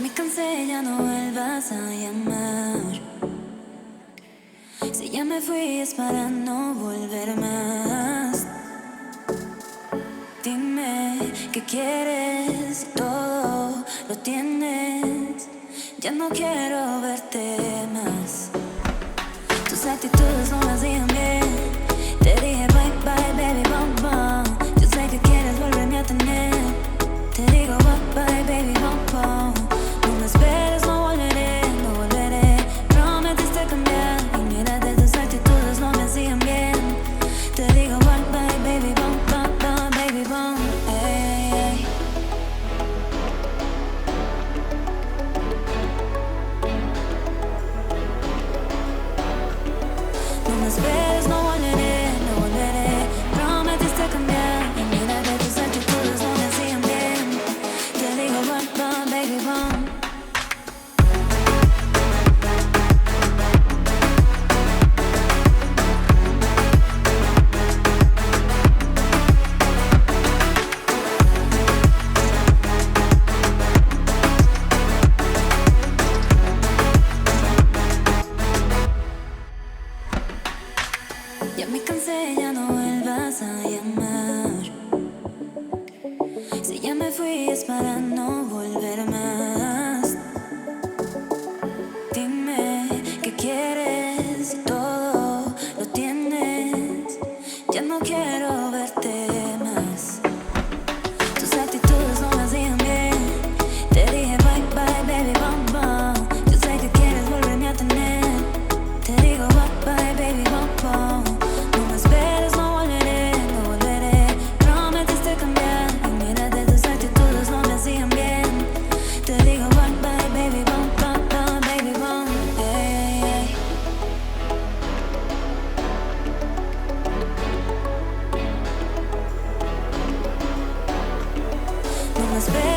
me cansé, ya no vuelvas a llamar. Si ya me fui es para no volver más. Dime qué quieres, todo lo tienes. Ya no quiero verte más. Tus actitudes no me hacían bien. Te dije bye bye baby bum bum. Yo sé que quieres volverme a tener. Te digo bye bye baby bum bum. No me esperes, no volveré, no volveré. Prometiste cambiar y mira de tus actitudes no me hacían bien. Te digo bye bye baby bum bum bum baby bum. Ey, ey. No me esperes, no volveré, no volveré. Prometiste cambiar y mira de tus actitudes no me hacían bien. Te digo bum bum baby bum. Ya me cansé, ya no vuelvas a llamar. Si ya me fui es para no volver más. Dime qué quieres, todo lo tienes. Ya no quiero verte más. Tus actitudes no me hacían bien. Te dije bye bye baby bum bum. Yo sé que quieres volverme a tener. Te digo bye bye baby bum bum. No me esperes, no volveré, no volveré. Prometiste cambiar y mira de tus actitudes no me hacían bien. Te digo bye bye baby bum bum bum baby bum. Ey, ey. No me esperes.